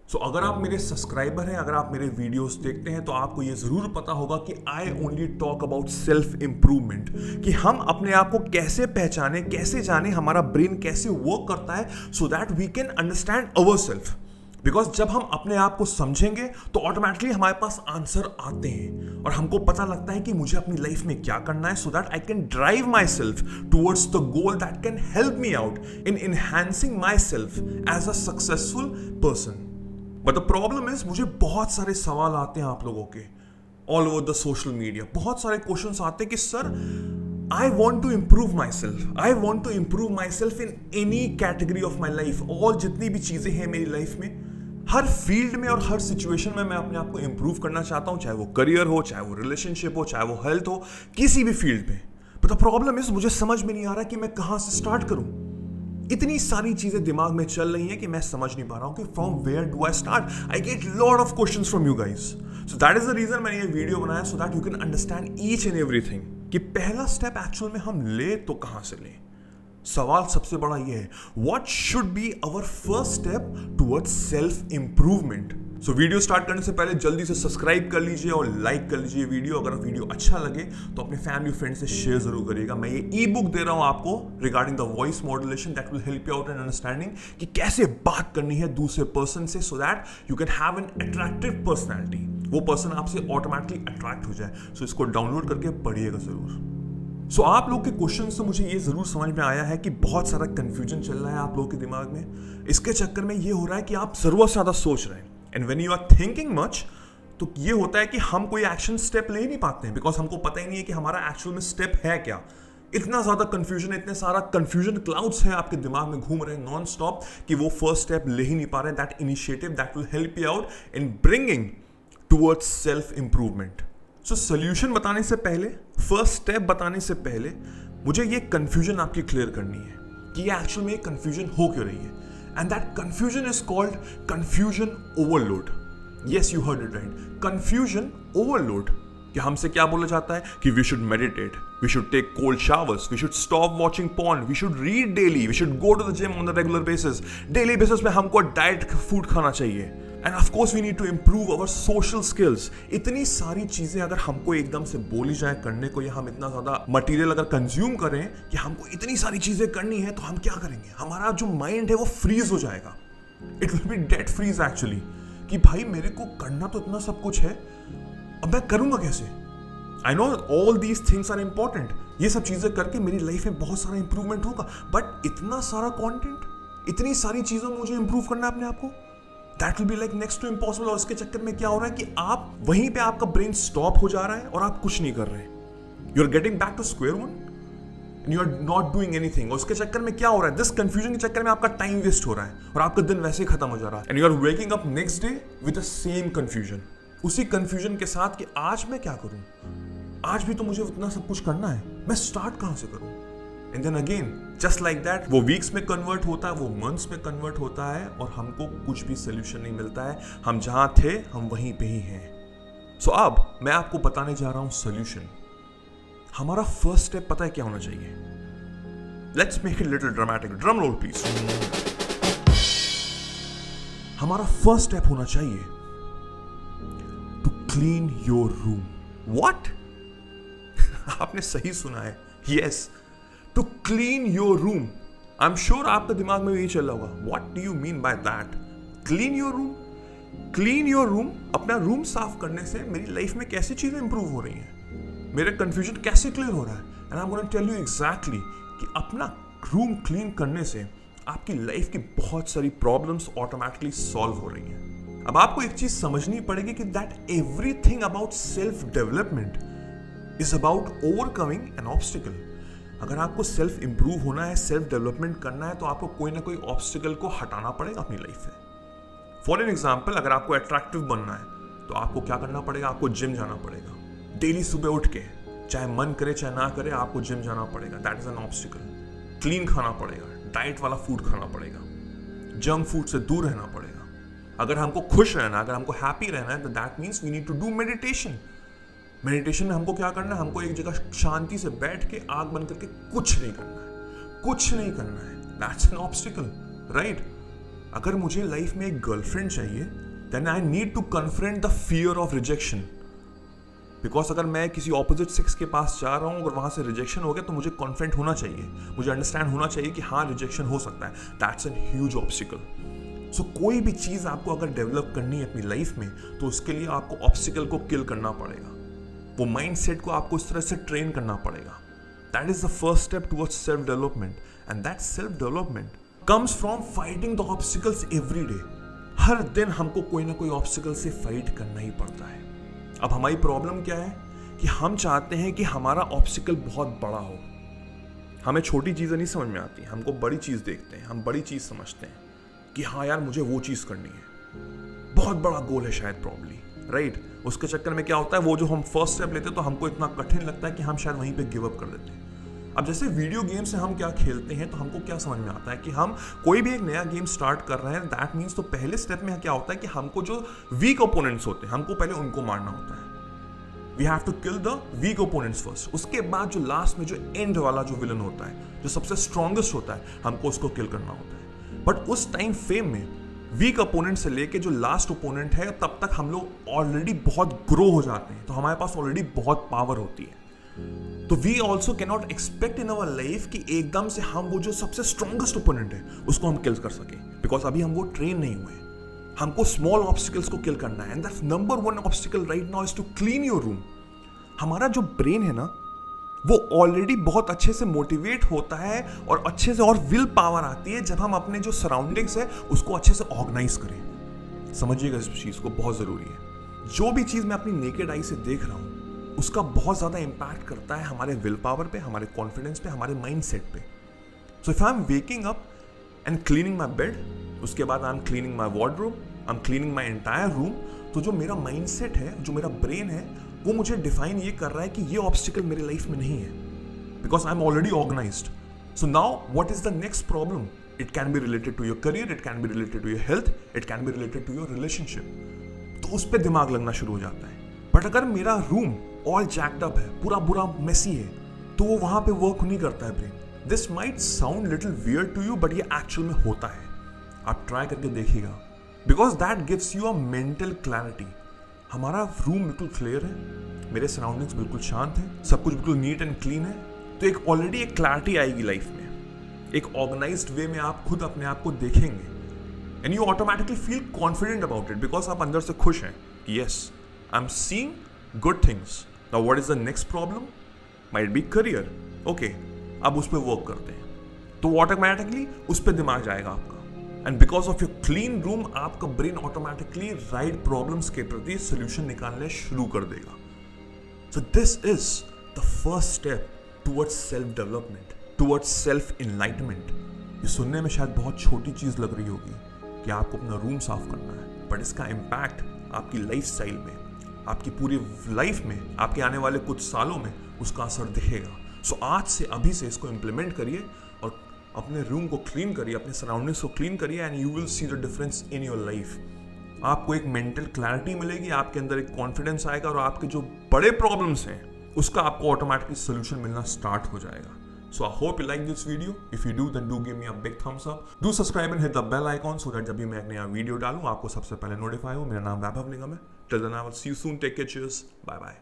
अगर आप मेरे सब्सक्राइबर हैं, अगर आप मेरे वीडियोस देखते हैं तो आपको ये ज़रूर पता होगा कि I only talk about self improvement, कि हम अपने आप को कैसे पहचाने, कैसे जाने, हमारा ब्रेन कैसे वर्क करता है so that we can understand our self. Because जब हम अपने आप को समझेंगे तो ऑटोमेटिकली हमारे पास आंसर आते हैं और हमको पता लगता है कि मुझे अपनी लाइफ में क्या करना है so that I can drive my self towards the goal that can help me out in enhancing my self as a successful person. But the problem is, मुझे बहुत सारे सवाल आते हैं आप लोगों के all over the social media. बहुत सारे क्वेश्चंस आते हैं कि sir I want to improve my self, I want to improve my self in any category of my life. और जितनी भी चीज़ें हैं मेरी लाइफ में, हर फील्ड में और हर सिचुएशन में मैं अपने आप को इम्प्रूव करना चाहता हूँ, चाहे वो करियर हो, चाहे वो रिलेशनशिप हो, चाहे वो हेल्थ हो, किसी भी फील्ड में। बट द प्रॉब्लम इज, मुझे समझ में नहीं आ रहा कि मैं कहाँ से स्टार्ट करूँ। इतनी सारी चीजें दिमाग में चल रही हैं कि मैं समझ नहीं पा रहा हूं कि from where do I start. I get lot of questions from you guys, so that is the reason मैंने ये वीडियो बनाया, so that you can understand each and everything कि पहला स्टेप एक्चुअल में हम ले तो कहां से लें। सवाल सबसे बड़ा ये है, what should be our first step towards self improvement. So video start करने से पहले जल्दी से सब्सक्राइब कर लीजिए और लाइक कर लीजिए वीडियो। अगर वीडियो अच्छा लगे तो अपने फैमिली फ्रेंड से शेयर जरूर करिएगा। मैं ये ई बुक दे रहा हूं आपको regarding the voice modulation that will help you out in understanding कि कैसे बात करनी है दूसरे पर्सन से सो that you can have an attractive personality, वो पर्सन आपसे ऑटोमेटिकली अट्रैक्ट हो जाए। सो इसको डाउनलोड करके पढ़िएगा जरूर। सो आप लोग के क्वेश्चन से मुझे ये जरूर समझ में आया है कि बहुत सारा कंफ्यूजन चल रहा है आप लोगों के दिमाग में। इसके चक्कर में ये हो रहा है कि आप जरूरत से ज्यादा सोच रहे हैं, and when you are thinking much तो ये होता है कि हम कोई एक्शन स्टेप ले ही नहीं पाते हैं, बिकॉज हमको पता ही नहीं है कि हमारा एक्चुअल में स्टेप है क्या। इतना ज्यादा कंफ्यूजन, इतने सारा कंफ्यूजन क्लाउड्स हैं आपके दिमाग में घूम रहे हैं नॉन स्टॉप कि वो फर्स्ट स्टेप ले ही नहीं पा रहे हैं, that initiative that will help you out in bringing towards self improvement. So solution बताने से पहले, फर्स्ट स्टेप बताने से पहले, मुझे ये कंफ्यूजन आपकी क्लियर करनी है कि ये एक्चुअल में कंफ्यूजन हो क्यों रही है। And that confusion is called confusion overload. Yes, you heard it right, confusion overload. कि हमसे क्या बोला जाता है कि we should meditate, we should take cold showers, we should stop watching porn, we should read daily, we should go to the gym on the regular basis. Daily basis पे हमको diet food खाना चाहिए, and of course we need to improve our social skills. इतनी सारी चीजें अगर हमको एकदम से बोली जाए करने को, या हम इतना ज्यादा मटेरियल अगर कंज्यूम करें कि हमको इतनी सारी चीजें करनी है, तो हम क्या करेंगे? हमारा जो माइंड है वो फ्रीज हो जाएगा। It will be dead freeze actually, कि भाई मेरे को करना तो इतना सब कुछ है, अब मैं करूंगा कैसे? I know all these things are important, ये सब चीजें करके मेरी लाइफ में बहुत सारा इंप्रूवमेंट होगा, बट इतना सारा कंटेंट, इतनी सारी चीजों में मुझे इंप्रूव करना है अपने आप को, that will be like next to impossible. और इसके चक्कर में क्या हो रहा है कि आप वहीं पे आपका ब्रेन स्टॉप हो जा रहा है और आप कुछ नहीं कर रहे हैं। You are getting back to square one and you are not doing anything. और उसके चक्कर में क्या हो रहा है, दिस कंफ्यूजन के चक्कर में आपका टाइम वेस्ट हो रहा है और आपका दिन वैसे ही खत्म हो जा रहा है, and you are waking up next day with the same confusion. उसी कंफ्यूजन के साथ कि आज मैं क्या करूं, आज भी तो मुझे उतना सब कुछ करना है, मैं स्टार्ट कहां से करूं? And then again just like that, वो वीक्स में कन्वर्ट होता है, वो मंथ्स में कन्वर्ट होता है, और हमको कुछ भी सोल्यूशन नहीं मिलता है। हम जहां थे हम वहीं पे ही हैं। सो अब मैं आपको बताने जा रहा हूं सोल्यूशन। हमारा फर्स्ट स्टेप पता है क्या होना चाहिए? Let's make it little dramatic, drum roll please. हमारा फर्स्ट स्टेप होना चाहिए to clean your room. What? आपने सही सुना है, yes, to clean your room. I am sure आपके दिमाग में यही चल रहा होगा, what do you mean by that? Clean your room? Clean your room, अपना रूम साफ करने से मेरी लाइफ में कैसी चीजें इंप्रूव हो रही हैं, मेरा कंफ्यूजन कैसे क्लियर हो रहा है? And I am going to tell you exactly कि अपना रूम क्लीन करने से आपकी लाइफ की बहुत सारी प्रॉब्लम्स ऑटोमेटिकली सॉल्व हो रही हैं। अब आपको एक चीज समझनी पड़ेगी कि that everything about self development is about overcoming an obstacle. अगर आपको सेल्फ इंप्रूव होना है, सेल्फ डेवलपमेंट करना है, तो आपको कोई ना कोई ऑब्स्टिकल को हटाना पड़ेगा अपनी लाइफ में। फॉर एन एग्जाम्पल, अगर आपको अट्रैक्टिव बनना है तो आपको क्या करना पड़ेगा? आपको जिम जाना पड़ेगा। डेली सुबह उठ के, चाहे मन करे चाहे ना करे, आपको जिम जाना पड़ेगा, that is an obstacle. Clean खाना पड़ेगा, डाइट वाला फूड खाना पड़ेगा, जंक फूड से दूर रहना पड़ेगा। अगर हमको खुश रहना, अगर हमको हैप्पी रहना है, तो that means we need to do meditation. Meditation में हमको क्या करना है? हमको एक जगह शांति से बैठ के आंख बंद करके कुछ नहीं करना है, कुछ नहीं करना है। That's an obstacle, right? अगर मुझे लाइफ में एक गर्लफ्रेंड चाहिए, then I need to confront the fear of rejection. Because अगर मैं किसी ऑपोजिट सेक्स के पास जा रहा हूँ और वहाँ से रिजेक्शन हो गया, तो मुझे कॉन्फिडेंट होना चाहिए, मुझे अंडरस्टैंड होना चाहिए कि हाँ रिजेक्शन हो सकता है। That's an huge obstacle. So कोई भी चीज़ आपको अगर डेवलप करनी है अपनी लाइफ में, तो उसके लिए आपको ऑब्स्टिकल को किल करना पड़ेगा, वो माइंड सेट को आपको इस तरह से ट्रेन करना पड़ेगा। That is the first step towards self development, and that self development comes from fighting the obstacles every day. हर दिन हमको कोई ना कोई ऑब्स्टिकल से फाइट करना ही पड़ता है। अब हमारी प्रॉब्लम क्या है कि हम चाहते हैं कि हमारा ऑब्स्टिकल बहुत बड़ा हो। हमें छोटी चीज़ें नहीं समझ में आती, हमको बड़ी चीज़ देखते हैं, हम बड़ी चीज़ समझते हैं कि हाँ यार मुझे वो चीज़ करनी है, बहुत बड़ा गोल है शायद प्रॉब्ली, राइट। उसके चक्कर में क्या होता है, वो जो हम फर्स्ट स्टेप लेते हैं तो हमको इतना कठिन लगता है कि हम शायद वहीं पे गिव अप कर देते हैं। अब जैसे वीडियो गेम से हम क्या खेलते हैं, तो हमको क्या समझ में आता है कि हम कोई भी एक नया गेम स्टार्ट कर रहे हैं, दैट मीन्स तो पहले स्टेप में क्या होता है कि हमको जो वीक ओपोनेंट्स होते हैं, हमको पहले उनको मारना होता है। We have to kill the weak opponents first. उसके बाद जो लास्ट में जो एंड वाला जो विलन होता है, जो सबसे स्ट्रॉन्गेस्ट होता है, हमको उसको किल करना होता है। बट उस टाइम फ्रेम में वीक ओपोनेंट से लेके जो लास्ट ओपोनेंट है, तब तक हम लोग ऑलरेडी बहुत ग्रो हो जाते हैं, तो हमारे पास ऑलरेडी बहुत पावर होती है। तो we also can not expect in our life कि एकदम से हम वो जो सबसे स्ट्रॉन्गेस्ट ओपोनेंट है उसको हम किल कर सके, बिकॉज अभी हम वो ट्रेन नहीं हुए। हमको स्मॉल ऑब्स्टिकल्स को किल करना है, and that's number one obstacle right now is to clean your room. हमारा जो ब्रेन है ना, वो ऑलरेडी बहुत अच्छे से मोटिवेट होता है और अच्छे से और विल पावर आती है जब हम अपने जो सराउंडिंग्स है उसको अच्छे से ऑर्गेनाइज करें। समझिएगा इस चीज़ को, बहुत ज़रूरी है। जो भी चीज़ मैं अपनी नेकेड आई से देख रहा हूँ, उसका बहुत ज़्यादा इम्पैक्ट करता है हमारे विल पावर पे, हमारे कॉन्फिडेंस पे, हमारे माइंड सेट पे। So if I am waking up and cleaning my bed, उसके बाद I am cleaning my wardroom, I am cleaning my entire room, तो जो मेरा माइंड सेट है, जो मेरा ब्रेन है, वो मुझे डिफाइन ये कर रहा है कि ये ऑब्स्टिकल मेरे लाइफ में नहीं है, because I am already organised. So now what is the next problem? It can be related to your career, it can be related to your health, it can be related to your relationship. तो उस पर दिमाग लगना शुरू हो जाता है। But अगर मेरा रूम ऑल जैक्ड अप है, पूरा बुरा मेसी है, तो वो वहां पे वर्क नहीं करता है brain. This might sound little weird to you, but ये एक्चुअल में होता है। आप ट्राई करके देखिएगा, because that gives you a mental clarity. हमारा रूम बिल्कुल क्लियर है, मेरे सराउंडिंग्स बिल्कुल शांत है, सब कुछ बिल्कुल नीट एंड क्लीन है, तो एक ऑलरेडी एक क्लैरिटी आएगी लाइफ में। एक ऑर्गेनाइज्ड वे में आप खुद अपने आप को देखेंगे, and you automatically feel confident about it, because आप अंदर से खुश हैं। Yes, I am seeing good things. Now what is the next problem? Might be career. Okay, अब उस पर वर्क करते हैं, तो ऑटोमेटिकली उस पर दिमाग जाएगा आपका। And because of your clean room, आपका ब्रेन ऑटोमेटिकली राइट प्रॉब्लम्स के प्रति सोल्यूशन निकालने शुरू कर देगा। So this is the first step towards self development, towards self enlightenment. ये सुनने में शायद बहुत छोटी चीज लग रही होगी कि आपको अपना रूम साफ करना है, बट इसका इम्पैक्ट आपकी लाइफ स्टाइल में, आपकी पूरी लाइफ में, आपके आने वाले कुछ सालों में उसका असर दिखेगा। सो आज से, अभी से इसको इम्प्लीमेंट करिए और अपने रूम को क्लीन करिए, अपने सराउंडिंग्स को क्लीन करिए, and you will see the difference in your life. आपको एक मेंटल क्लैरिटी मिलेगी, आपके अंदर एक कॉन्फिडेंस आएगा, और आपके जो बड़े प्रॉब्लम्स हैं उसका आपको ऑटोमेटिकली सोल्यूशन मिलना स्टार्ट हो जाएगा। So I hope you like this video. If you do, then do give me a big thumbs up. Do subscribe and hit the bell icon so that जब भी मैं एक नया वीडियो डालूं आपको सबसे पहले नोटिफाई हो। मेरा नाम वैभव निगम है। Till then I will see you soon. Take care. Cheers. Bye bye.